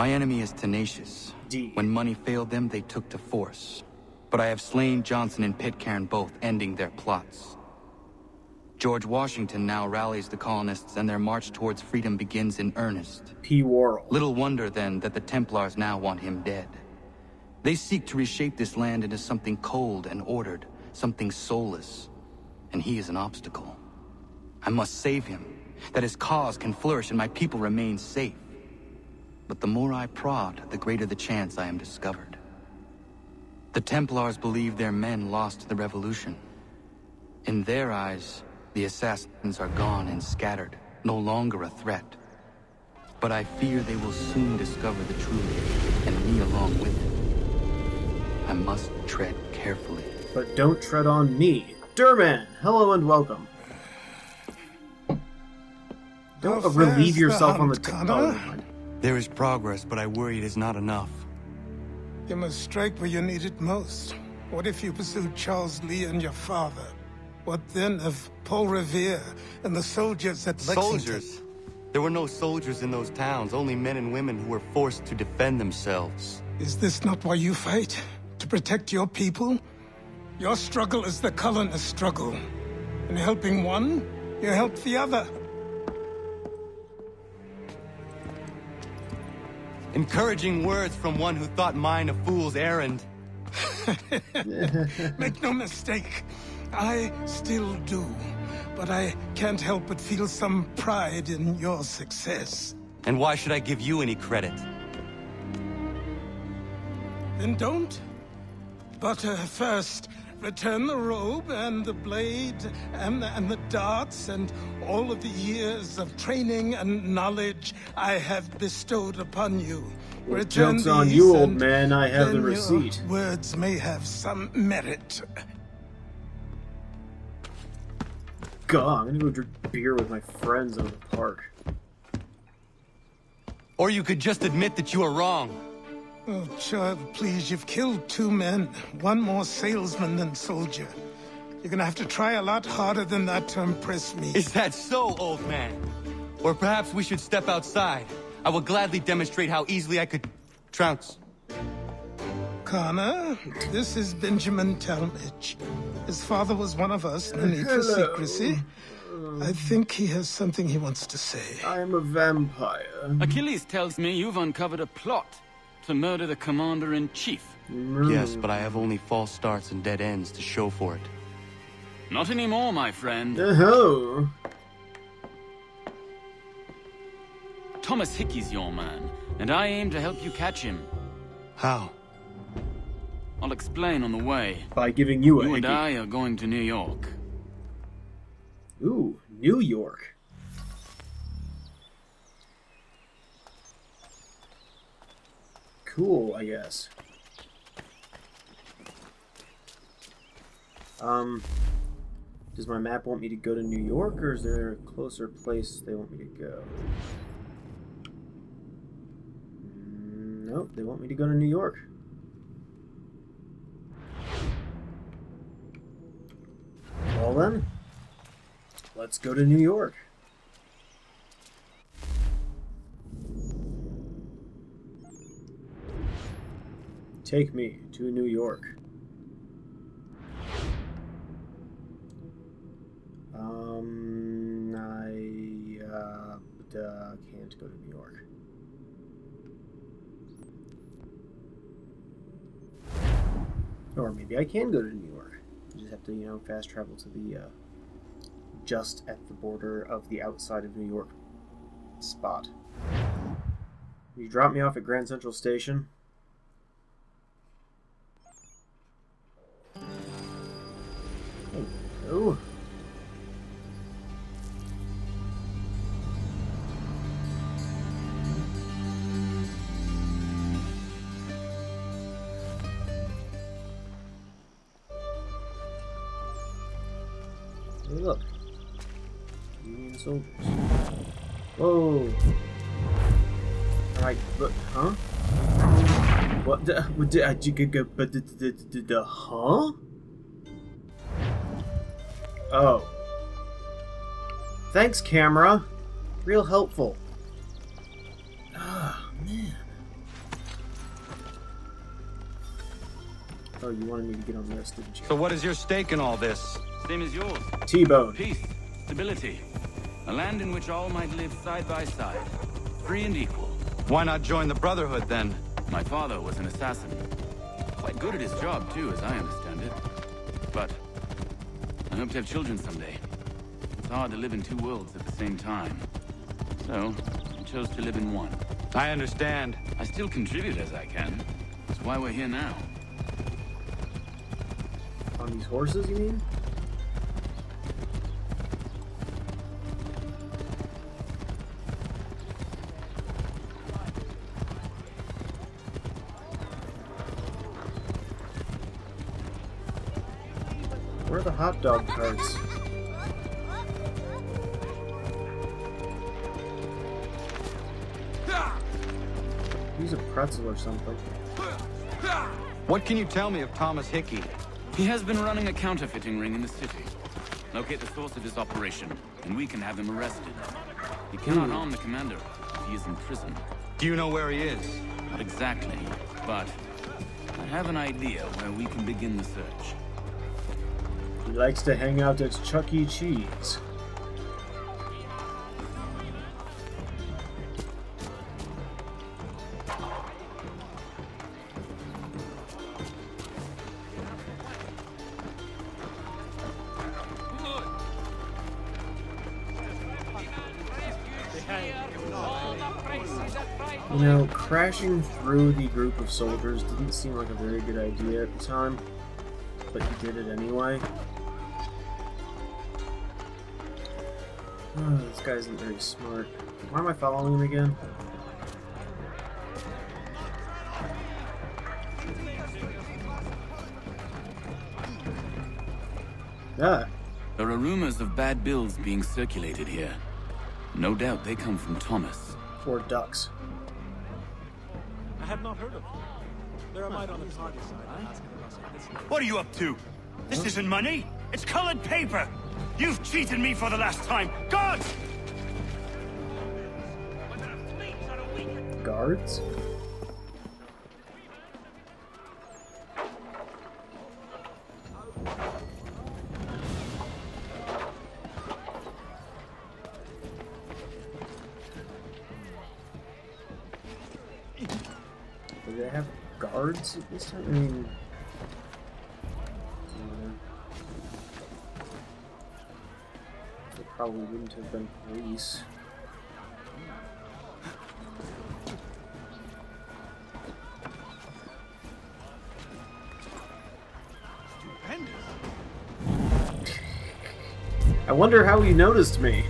My enemy is tenacious. D. When money failed them, they took to force. But I have slain Johnson and Pitcairn both, ending their plots. George Washington now rallies the colonists, and their march towards freedom begins in earnest. P. Worrell. Little wonder, then, that the Templars now want him dead. They seek to reshape this land into something cold and ordered, something soulless. And he is an obstacle. I must save him, that his cause can flourish and my people remain safe. But the more I prod, the greater the chance I am discovered. The Templars believe their men lost the revolution. In their eyes, the assassins are gone and scattered, no longer a threat. But I fear they will soon discover the truth, and me along with it. I must tread carefully. But don't tread on me. Durman, hello and welcome. Don't relieve yourself on the Connor? There is progress, but I worry it is not enough. You must strike where you need it most. What if you pursued Charles Lee and your father? What then of Paul Revere and the soldiers at Lexington? Soldiers? There were no soldiers in those towns, only men and women who were forced to defend themselves. Is this not why you fight? To protect your people? Your struggle is the colonists' struggle. In helping one, you help the other. Encouraging words from one who thought mine a fool's errand. Make no mistake, I still do. But I can't help but feel some pride in your success. And why should I give you any credit? Then don't. But first, return the robe and the blade and the darts and all of the years of training and knowledge I have bestowed upon you. Well, joke's on you, old man. I have the receipt. Your words may have some merit. God, I'm gonna go drink beer with my friends in the park. Or you could just admit that you are wrong. Oh, child, please, you've killed 2 men. One more salesman than soldier. You're gonna have to try a lot harder than that to impress me. Is that so, old man? Or perhaps we should step outside. I will gladly demonstrate how easily I could trounce. Connor, this is Benjamin Talmadge. His father was one of us, no need for secrecy. I think he has something he wants to say. I'm a vampire. Achilles tells me you've uncovered a plot to murder the commander-in-chief. Yes, but I have only false starts and dead ends to show for it. Not anymore, my friend. Oh. Thomas Hickey's your man, and I aim to help you catch him. How? I'll explain on the way. By giving you a You and hickey. I are going to New York. Ooh, New York. Cool, I guess. Does my map want me to go to New York, or is there a closer place they want me to go? Nope, they want me to go to New York. Well then, let's go to New York. Take me to New York. I can't go to New York. Or maybe I can go to New York. I just have to, you know, fast travel to the, just at the border of the outside of New York spot. You drop me off at Grand Central Station. Oh. Hey, look. Union soldiers. Whoa. Alright, but, huh? What the, huh? Oh. Thanks, camera. Real helpful. Ah, man. Oh, you wanted me to get on this, didn't you? So what is your stake in all this? Same as yours. T-Bone. Peace, stability. A land in which all might live side by side. Free and equal. Why not join the Brotherhood, then? My father was an assassin. Quite good at his job, too, as I understand it. But I hope to have children someday. It's hard to live in two worlds at the same time. So, I chose to live in one. I understand. I still contribute as I can. That's why we're here now. On these horses, you mean? Where are the hot dog carts? Use a pretzel or something. What can you tell me of Thomas Hickey? He has been running a counterfeiting ring in the city. Locate the source of his operation, and we can have him arrested. He cannot harm the commander if he is in prison. Do you know where he is? Not exactly, but I have an idea where we can begin the search. He likes to hang out at Chuck E. Cheese. You know, crashing through the group of soldiers didn't seem like a very good idea at the time, but he did it anyway. Oh, this guy isn't very smart. Why am I following him again? Ah, There are rumors of bad bills being circulated here. No doubt they come from Thomas. 4 ducks. I had not heard of them. They're a mite on the tardy side. What are you up to? This isn't money. It's colored paper. You've cheated me for the last time. Guards! Guards? Do they have guards at this time? I mean... They probably wouldn't have been police. I wonder how he noticed me.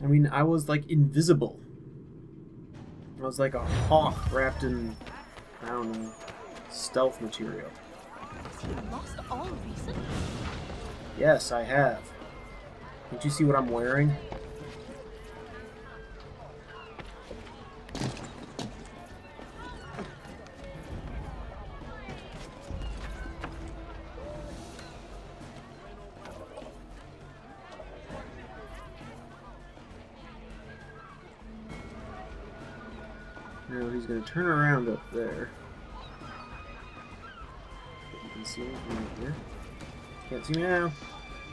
I mean, I was like invisible. I was like a hawk wrapped in, I don't know, stealth material. Has he lost all reason? Yes, I have. Did you see what I'm wearing? Now he's going to turn around up there. You can see me from right here. Can't see me now.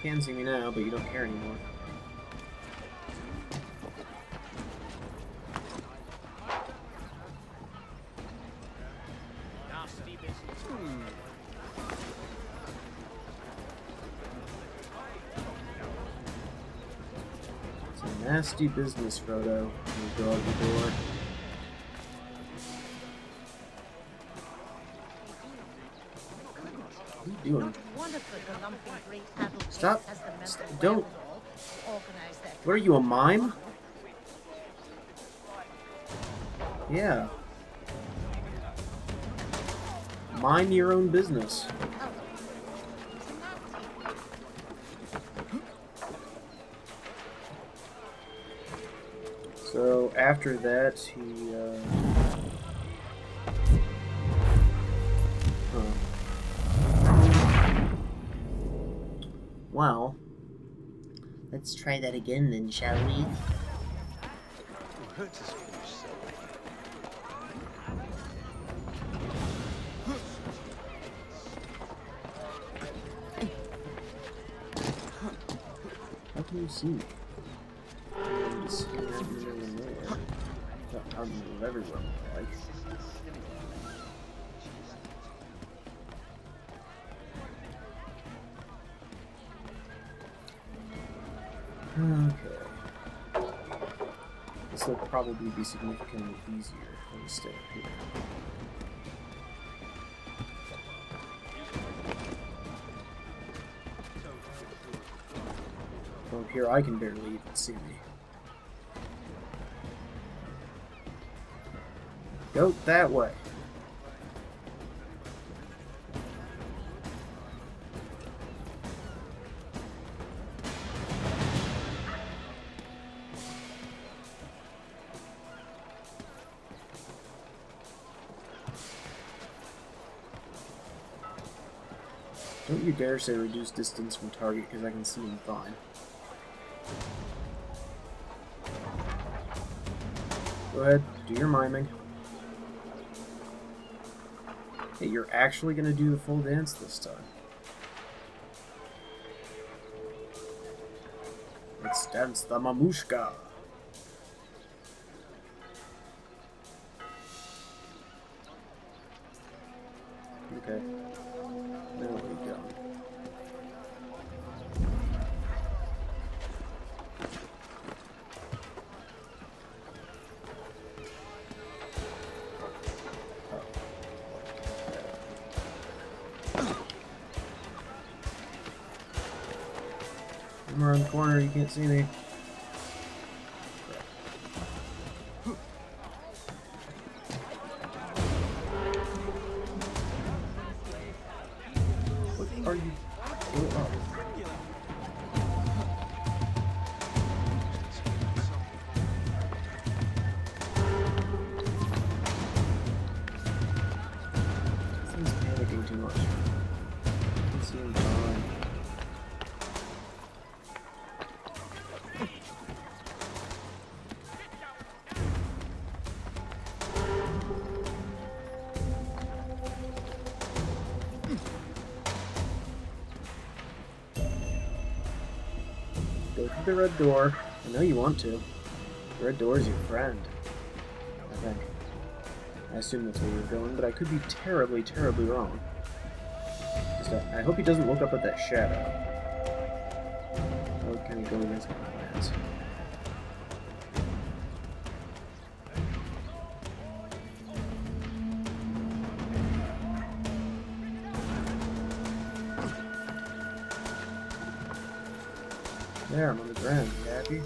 Can see me now, but you don't care anymore. It's a nasty business, Frodo. You go out the door. What are you doing? Stop. Don't. What are you, a mime? Yeah. Mind your own business. So after that, he, Well, let's try that again then, shall we? can you see me? I'm just sitting out in the middle of nowhere. Not out in the middle of everywhere, like. Okay. This will probably be significantly easier than to stay up here. From up here, I can barely even see me. Go that way. Don't you dare say reduce distance from target, because I can see him fine. Go ahead, do your miming. Hey, you're actually gonna do the full dance this time. Let's dance the mamushka. Okay. Now we go. I'm around the corner, you can't see me. What are you? Oh. This thing's panicking too much. I can see him fine. Go through the red door. I know you want to. The red door is your friend. I think. I assume that's where you're going, but I could be terribly, terribly wrong. Just, I hope he doesn't look up at that shadow. That would kind of go against my plans. There, I'm on the ground. You happy?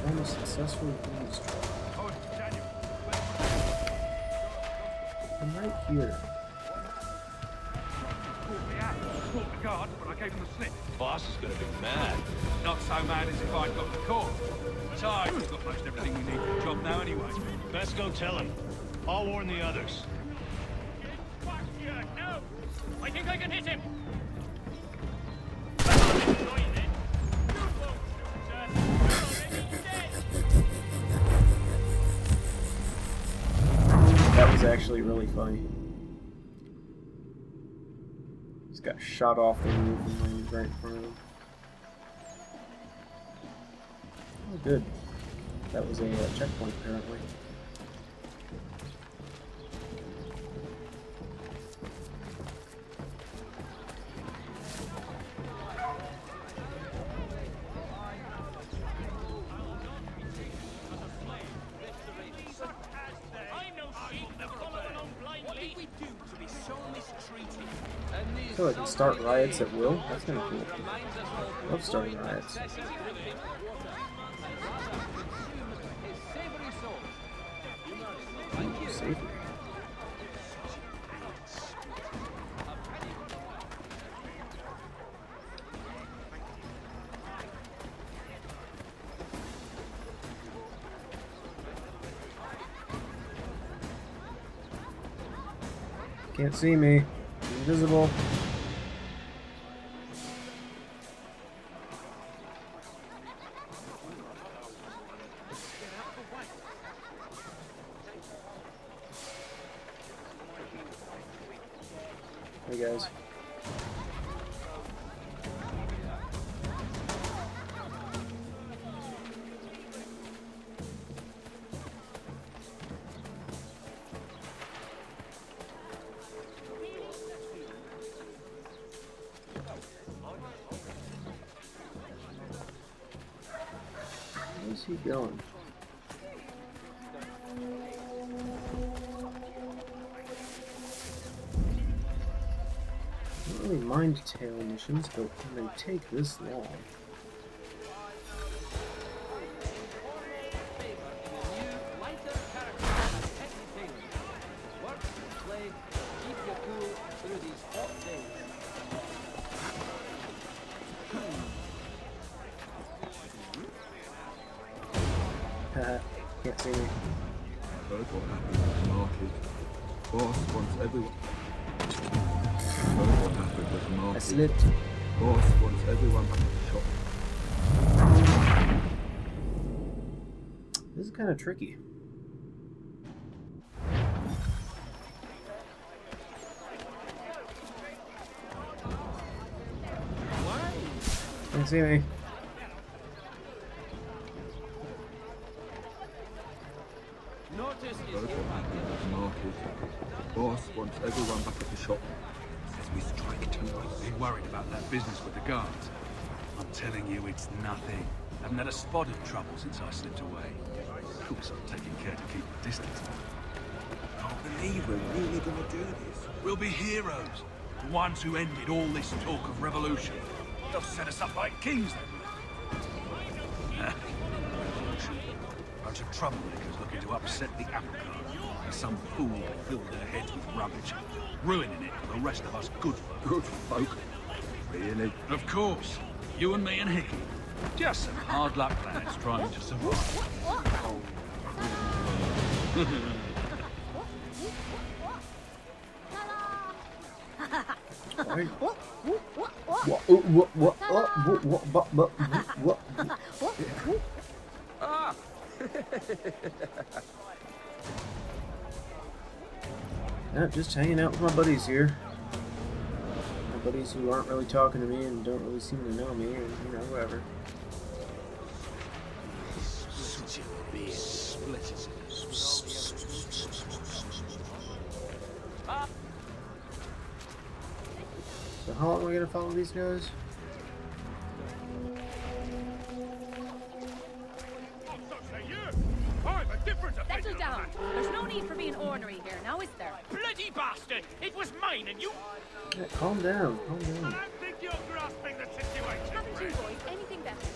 Almost successfully eavesdropped. I'm right here. Guard, but I gave him the slip. Boss is gonna be mad. Not so mad as if I'd got the call. Besides, we've got most everything we need for the job now anyway. Best go tell him. I'll warn the others. No! I think I can hit him! That was actually really funny. He's got shot off the roof and landed right in front of him. Oh, good. That was a checkpoint, apparently. So I can start riots at will? That's kind of cool. I love starting riots. Safety. Can't see me. Invisible. Hi guys. Where's he going? I don't really mind tail missions, but when they take this long. Can't see me. Heard what happened at the market. Boss wants everyone. Heard what happened at the market. I slipped. Boss wants everyone back at the shop. This is kind of tricky. Can't see me. Heard what happened at the market. Boss wants everyone back at the shop. Says we strike tonight. Been worried about that business with the guards. I'm telling you, it's nothing. Haven't had a spot of trouble since I slipped away. Of course, I'm taking care to keep the distance. Can't believe we're really gonna do this. We'll be heroes. The ones who ended all this talk of revolution. They'll set us up like kings, they will. Revolution. Bunch of troublemakers looking to upset the apple cart. And some fool filled their heads with rubbish, ruining it for the rest of us good folk. Good folk? Really? Of course. You and me and Hickey. Just some hard luck lads trying to survive. No, just hanging out with my buddies here. My buddies who aren't really talking to me and don't really seem to know me, and you know, whatever. So how long am I gonna follow these guys? Settle down. There's no need for being ornery here, now is there? Bloody bastard! It was mine and you... Yeah, calm down, calm down. I think you're grasping the situation. Haven't you boys anything better?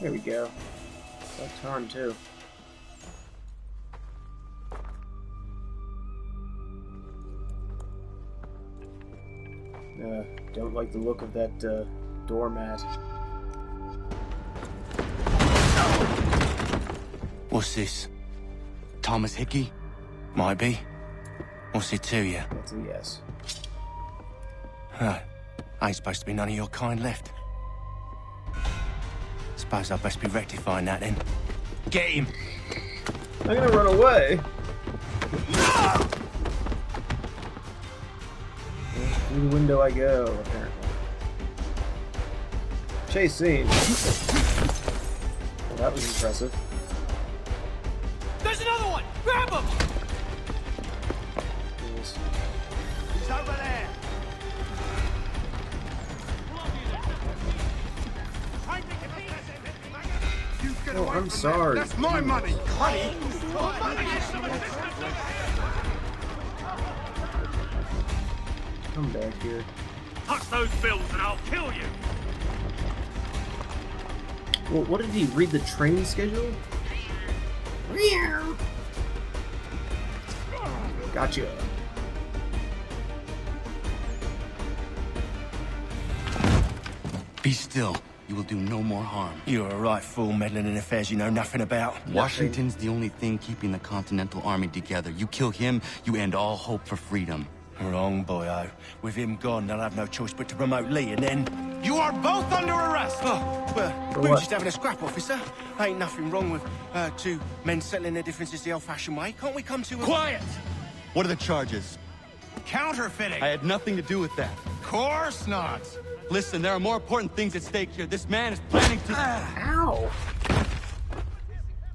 There we go. That's time too. Don't like the look of that doormat. What's this? Thomas Hickey? Might be. What's it to you? That's a yes. Ain't supposed to be none of your kind left. Suppose I'd best be rectifying that then. Get him! I'm gonna run away! Through the window I go, apparently. Chase scene. Well, that was impressive. There's another one! Grab him! Yes. He's over there! Oh, I'm sorry. That's my money! Honey! Come back here. Touch those bills and I'll kill you! Well, what did he read the train schedule? Gotcha. Be still. You will do no more harm. You're a right fool meddling in affairs you know nothing about. Washington's the only thing keeping the Continental Army together. You kill him, you end all hope for freedom. Wrong, boyo. With him gone, they'll have no choice but to promote Lee, and then... You are both under arrest! Oh, well, we were just having a scrap, officer. Ain't nothing wrong with two men settling their differences the old-fashioned way. Can't we come to a... Quiet! What are the charges? Counterfeiting! I had nothing to do with that. Course not! Listen, there are more important things at stake here. This man is planning to... Ow!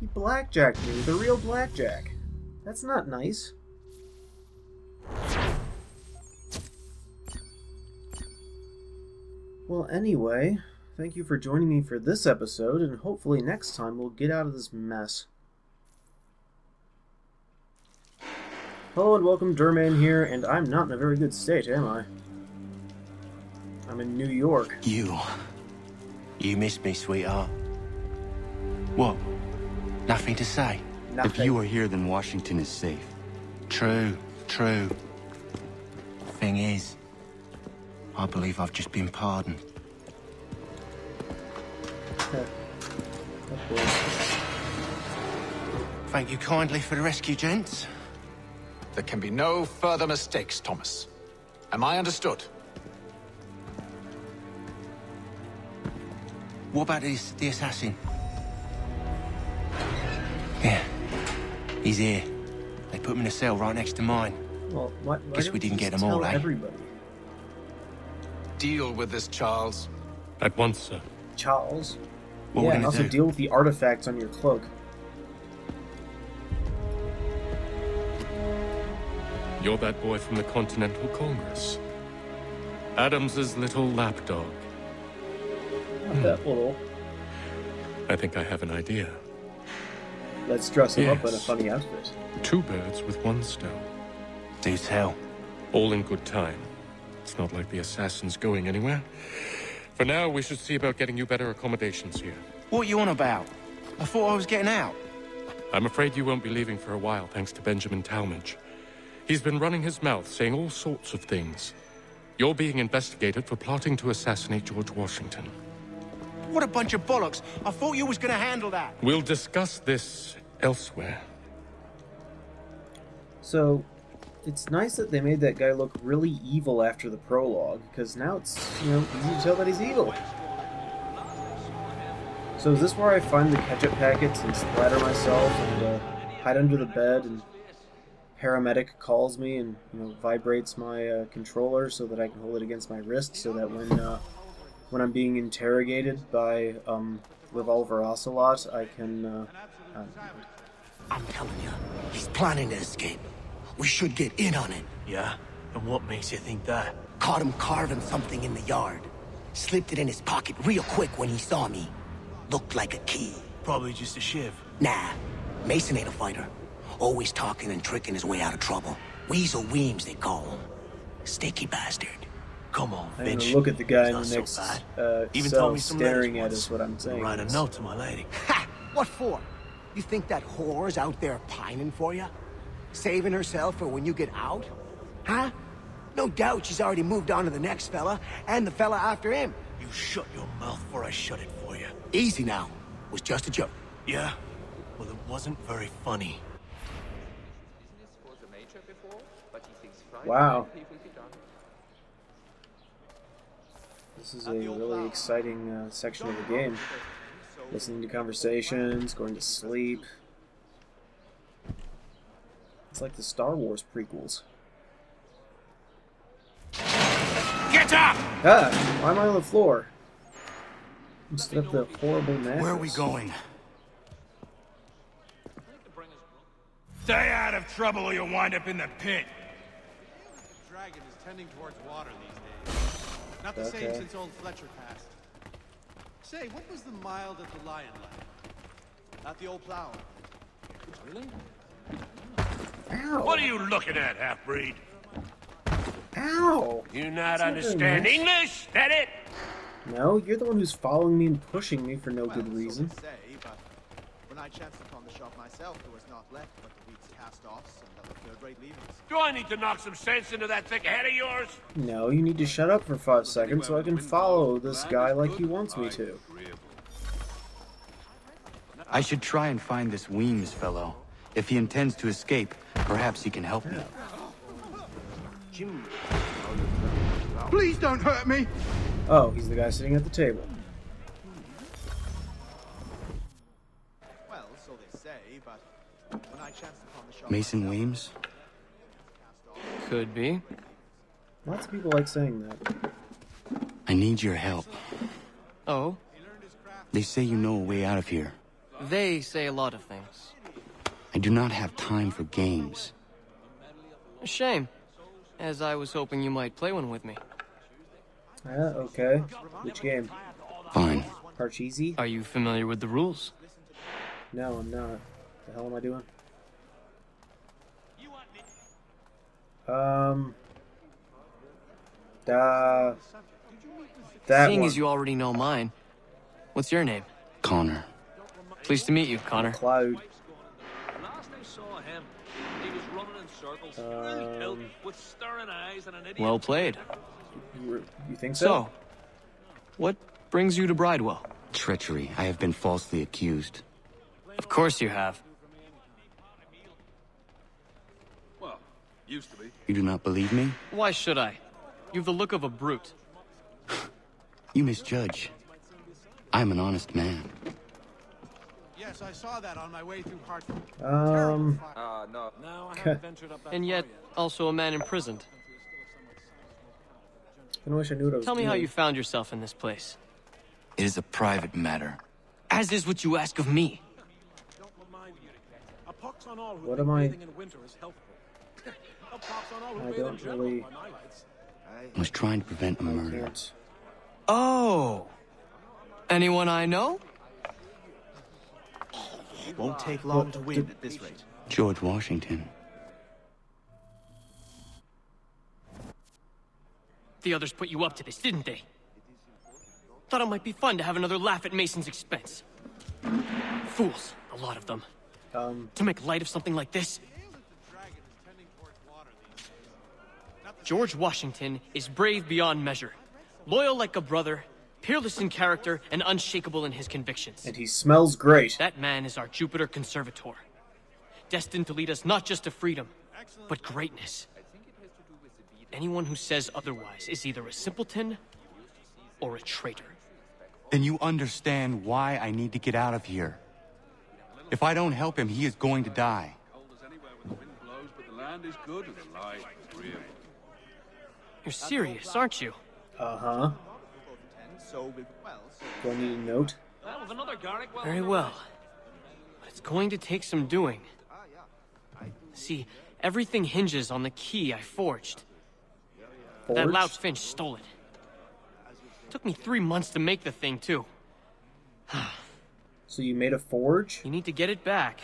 He blackjacked me, the real blackjack. That's not nice. Well, anyway, thank you for joining me for this episode, and hopefully next time we'll get out of this mess. Hello and welcome, Doin here, and I'm not in a very good state, am I? I'm in New York. You missed me, sweetheart. What? Nothing to say? Nothing. If you are here, then Washington is safe. True. Thing is, I believe I've just been pardoned. Thank you kindly for the rescue, gents. There can be no further mistakes, Thomas. Am I understood? What about the assassin? Yeah, he's here. They put him in a cell right next to mine. Well, why Guess we didn't get them tell all, eh? everybody? Deal with this, Charles. At once, sir. Charles? What yeah, we're and gonna also do? deal with the artifacts on your cloak. You're that boy from the Continental Congress. Adams's little lapdog. Not that little. I think I have an idea. Let's dress him up in a Yes. funny outfit. 2 birds with 1 stone. Do tell. All in good time. It's not like the assassin's going anywhere. For now, we should see about getting you better accommodations here. What you on about? I thought I was getting out. I'm afraid you won't be leaving for a while, thanks to Benjamin Talmadge. He's been running his mouth, saying all sorts of things. You're being investigated for plotting to assassinate George Washington. What a bunch of bollocks. I thought you was gonna handle that. We'll discuss this elsewhere. So, it's nice that they made that guy look really evil after the prologue, because now it's, easy to tell that he's evil. So is this where I find the ketchup packets and splatter myself and hide under the bed and paramedic calls me and, vibrates my controller so that I can hold it against my wrist so that when I'm being interrogated by Revolver Ocelot, I can... I'm telling you, he's planning to escape. We should get in on it. Yeah? And what makes you think that? Caught him carving something in the yard. Slipped it in his pocket real quick when he saw me. Looked like a key. Probably just a shiv. Nah, Mason ain't a fighter. Always talking and tricking his way out of trouble. Weasel Weems, they call him. Sticky bastard. Come on, I'm gonna bitch. look at the guy in It's the not next so bad. Even cell told me some staring letters at once. us what I'm saying. Write a note to my lady. Ha! What for? You think that whore's out there pining for you? Saving herself for when you get out? Huh? No doubt she's already moved on to the next fella, and the fella after him. You shut your mouth before I shut it for you. Easy now. Was just a joke. Yeah? Well, it wasn't very funny. Wow. This is a really exciting section of the game. Listening to conversations, going to sleep. It's like the Star Wars prequels. Get up! Ah! Why am I on the floor? Instead of the horrible mattress. Where are we going? Stay out of trouble or you'll wind up in the pit. The dragon is tending towards water these days. Not the same since old Fletcher passed. Say, what was the mile that the lion like? Not the old plow. Really? Ow! What are you looking at, half-breed? Ow! You not That's not understand very nice. English? That it? No, you're the one who's following me and pushing me for no good reason. Say, but when I chanced upon the shop myself, there was not left but the wheat's cast-offs and other third-rate leavings. Do I need to knock some sense into that thick head of yours? No, you need to shut up for 5 seconds so I can follow this guy like he wants me to. I should try and find this Weems fellow. If he intends to escape, perhaps he can help me. chimney. Please don't hurt me! Oh, he's the guy sitting at the table. Well, so they say, but when I chanced upon the shop Mason Weems? Could be. Lots of people like saying that. I need your help. Oh? They say you know a way out of here. They say a lot of things. I do not have time for games. A shame, as I was hoping you might play one with me. Okay. Which game? Fine. Parcheesi? Are you familiar with the rules? No, I'm not. The hell am I doing? That Seeing one. as you already know mine, what's your name? Connor. Pleased to meet you, Connor. Cloud. Last I saw him, he was running in circles, really built, with staring eyes and an idiot. Well played. You think so? So, what brings you to Bridewell? Treachery. I have been falsely accused. Of course you have. Well, used to be. You do not believe me? Why should I? You've the look of a brute. You misjudge. I'm an honest man. Yes, I saw that on my way through Hartford. No. No, I haven't ventured up that And yet, also a man imprisoned. I wish I knew what I was Tell me doing. how you found yourself in this place. It is a private matter. As is what you ask of me. A pox on all who What think am I- bathing in winter is healthful. A pox on all who I bathe in don't general, really- by my lights. I was trying to prevent a murder. Can't. Oh! Anyone I know? Won't take long to win at this rate. George Washington. The others put you up to this, didn't they? Thought it might be fun to have another laugh at Mason's expense. Fools, a lot of them. To make light of something like this? George Washington is brave beyond measure, loyal like a brother, peerless in character, and unshakable in his convictions. And he smells great. That man is our Jupiter Conservator, destined to lead us not just to freedom, but greatness. Anyone who says otherwise is either a simpleton or a traitor. Then you understand why I need to get out of here. If I don't help him, he is going to die. Cold as anywhere when the wind blows, but the land is good and the light is real. You're serious, aren't you? Uh-huh. Do I need a note? Very well. But it's going to take some doing. See, everything hinges on the key I forged. That Forged? lout Finch stole it. Took me 3 months to make the thing, too. So you made a forge? You need to get it back,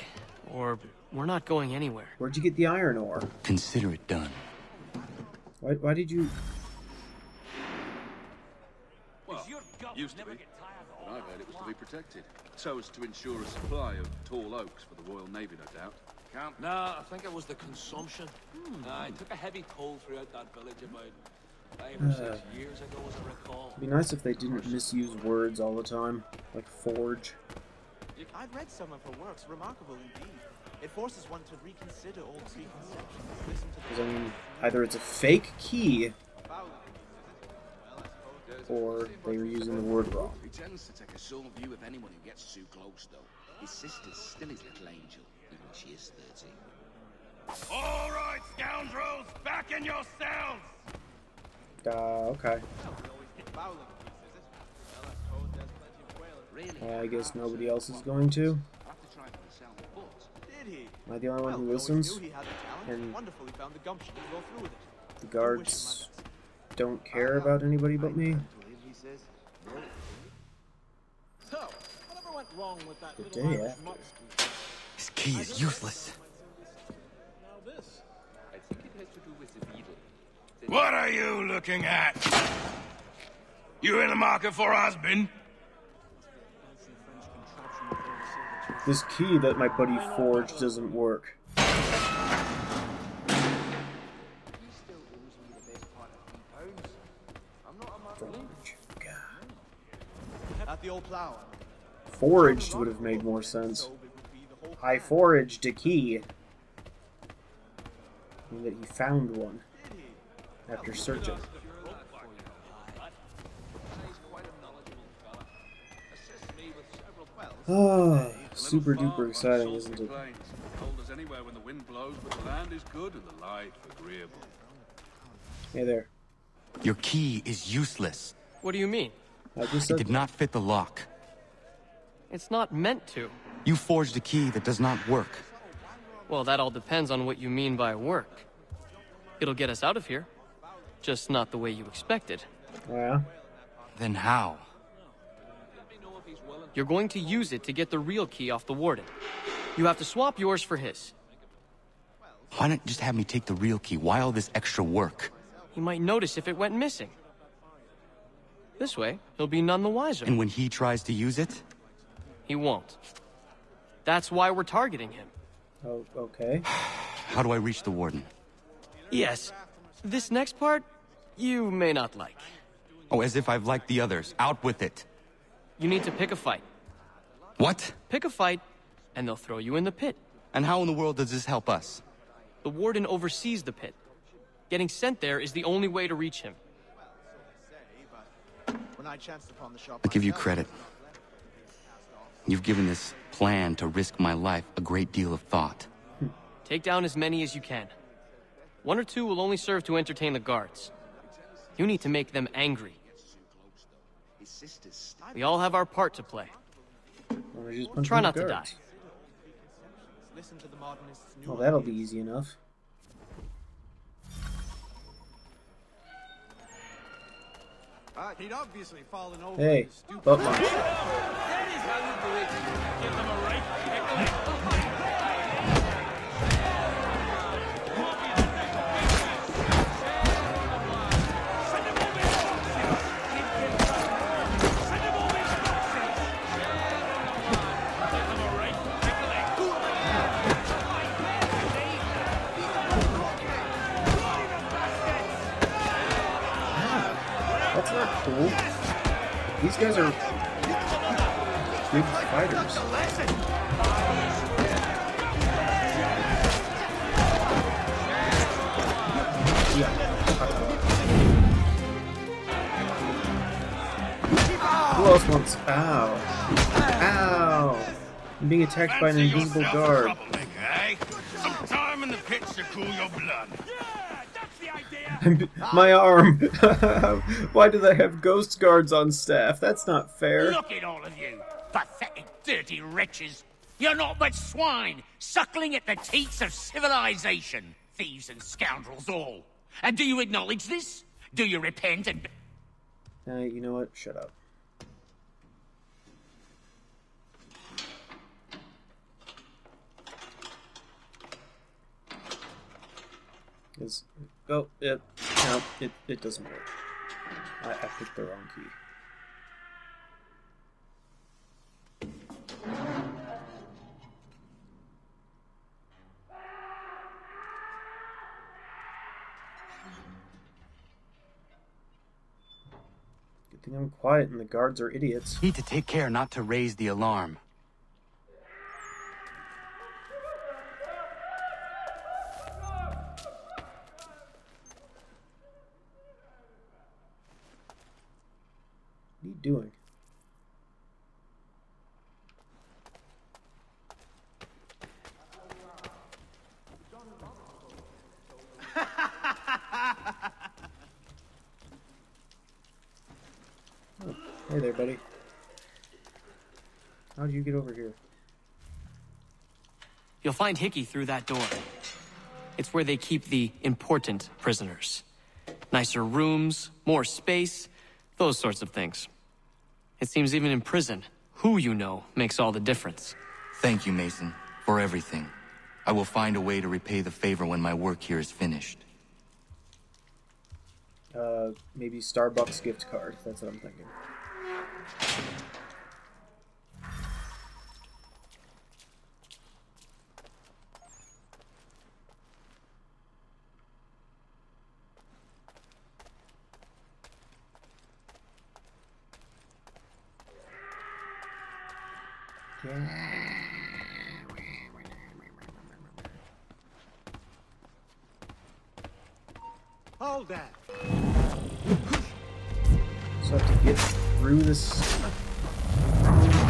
or we're not going anywhere. Where'd you get the iron ore? Consider it done. Why did you... Well, used to be. But I heard it was to be protected. So as to ensure a supply of tall oaks for the Royal Navy, no doubt. Camp? Nah, I think it was the consumption. I took a heavy toll throughout that village about 5 or 6 years ago, as I recall. It'd be nice if they didn't misuse words all the time. Like forge. I've read some of her works, remarkable indeed. It forces one to reconsider old preconceptions. Listen to Because, I mean, either it's a fake key, or they were using the word wrong. He tends to take a sore view of anyone who gets too close, though. His sister's still his little angel, even when she is 13. All right, scoundrels, back in your cells! Okay. I guess nobody else is going to. Am I the only one who listens? And the guards don't care about anybody but me? So, whatever went wrong with that The little day Irish after. mutt? This key is useless. Now this. I think it has to do with the beetle. What are you looking at? You in the market for a husband? This key that my buddy forged doesn't work. Forge. At the old plow. Foraged would have made more sense. I foraged a key. I mean that he found one. after searching. Oh, super duper exciting, isn't it? Cold as anywhere when the wind blows, but the land is good and the life agreeable. Hey there. Your key is useless. What do you mean? I just It did not fit the lock. It's not meant to. You forged a key that does not work. Well, that all depends on what you mean by work. It'll get us out of here. Just not the way you expected. Yeah. Then how? You're going to use it to get the real key off the warden. You have to swap yours for his. Why not just have me take the real key? Why all this extra work? He might notice if it went missing. This way, he'll be none the wiser. And when he tries to use it? He won't. That's why we're targeting him. Oh, okay. How do I reach the warden? Yes. This next part, you may not like. Oh, as if I've liked the others. Out with it. You need to pick a fight. What? Pick a fight, and they'll throw you in the pit. And how in the world does this help us? The warden oversees the pit. Getting sent there is the only way to reach him. I'll give you credit. You've given this plan to risk my life a great deal of thought. Take down as many as you can. 1 or 2 will only serve to entertain the guards. You need to make them angry. We all have our part to play. Try not to die. Well, that'll be easy enough. He'd obviously fallen over. Hey, butt munch. That is how you do it. Give them a right pickle. That's not cool. These guys are good fighters. Who else wants? Ow. Ow. I'm being attacked by an invisible guard. Some time in the pits to cool your blood. My arm! Why do they have ghost guards on staff? That's not fair. Look at all of you, pathetic, dirty wretches. You're not but swine, suckling at the teats of civilization. Thieves and scoundrels all. And do you acknowledge this? Do you repent and... You know what? Shut up. Oh, no, it doesn't work. I picked the wrong key. Good thing I'm quiet and the guards are idiots. Need to take care not to raise the alarm. What are you doing? Oh, hey there, buddy. How did you get over here? You'll find Hickey through that door. It's where they keep the important prisoners. Nicer rooms, more space, those sorts of things. It seems even in prison, who you know makes all the difference. Thank you, Mason, for everything. I will find a way to repay the favor when my work here is finished. Maybe Starbucks gift card. That's what I'm thinking. Hold that. So I have to get through this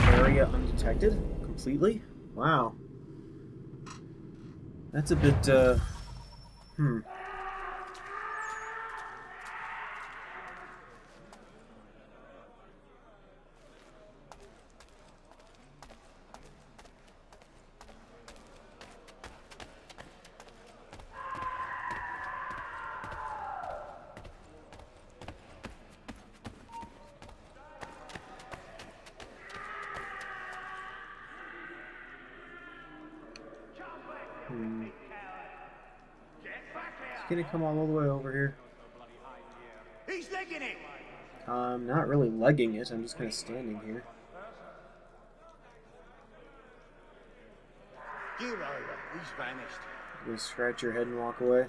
area undetected completely? Wow. That's a bit, It's gonna come all the way over here. He's legging it. I'm not really legging it, I'm just kind of standing here. Give over. He's vanished. You just scratch your head and walk away.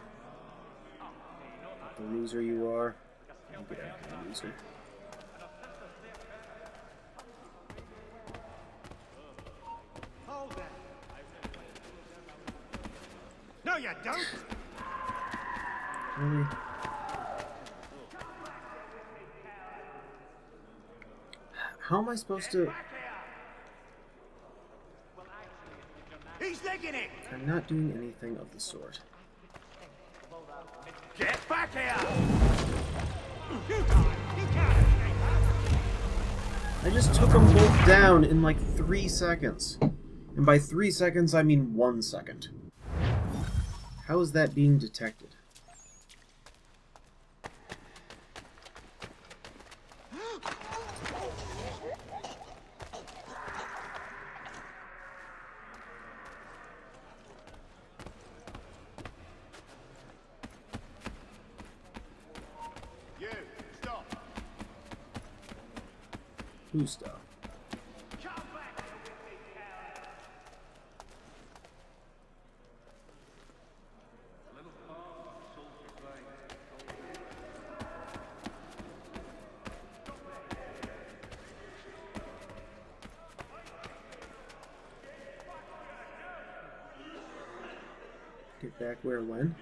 The loser you are. You get out of here, loser. Hold that. No, you don't. Really? How am I supposed to... He's legging it. I'm not doing anything of the sort. Get back here. I just took them both down in like 3 seconds. And by 3 seconds, I mean 1 second. How is that being detected? Who stop? Get back where when?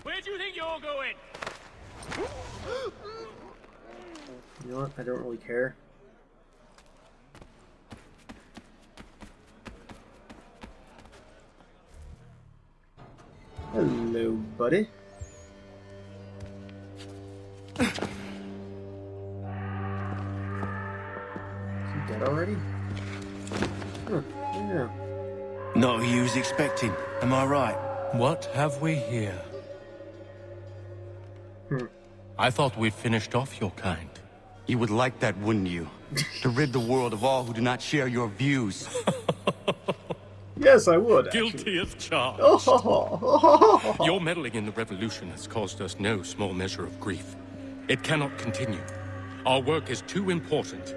Where do you think you're going? You know what? I don't really care. Hello, buddy. Is he dead already? Huh, yeah. Not who you was expecting, am I right? What have we here? I thought we finished off your kind. You would like that, wouldn't you? To rid the world of all who do not share your views. Yes, I would. Guilty as charged. Your meddling in the revolution has caused us no small measure of grief. It cannot continue. Our work is too important.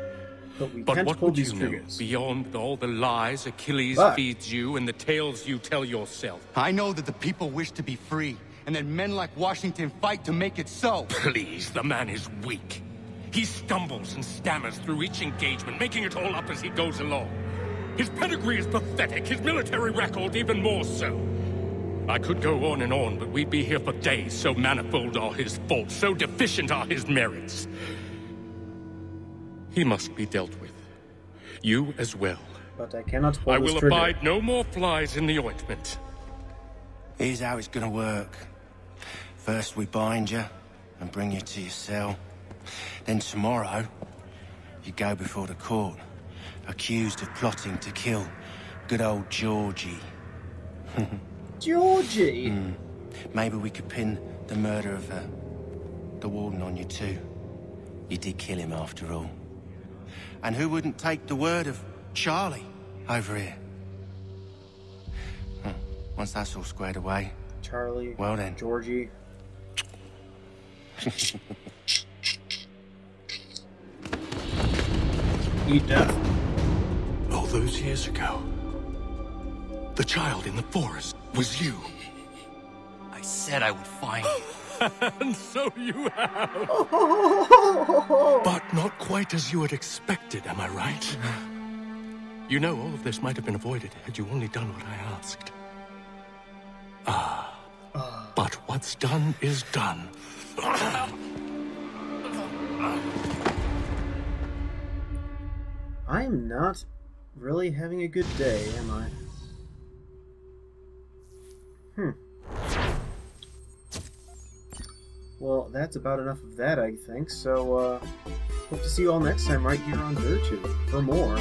But what would you know beyond all the lies Achilles feeds you and the tales you tell yourself? I know that the people wish to be free, and that men like Washington fight to make it so. Please, the man is weak. He stumbles and stammers through each engagement, making it all up as he goes along. His pedigree is pathetic, his military record even more so. I could go on, but we'd be here for days, so manifold are his faults, so deficient are his merits. He must be dealt with. You as well. But I cannot pull I this will trigger. abide no more flies in the ointment. Here's how it's gonna work. First we bind you and bring you to your cell. Then tomorrow, you go before the court, accused of plotting to kill good old Georgie. Georgie? Maybe we could pin the murder of the warden on you too. You did kill him after all. And who wouldn't take the word of Charlie over here? Once that's all squared away... Charlie, well then. Georgie. Eat death. All those years ago, the child in the forest was you. I said I would find you. And so you have. But not quite as you had expected, am I right? You know, all of this might have been avoided had you only done what I asked. But what's done is done. I am not really having a good day, am I? Well, that's about enough of that, I think. So, hope to see you all next time right here on Virtue for more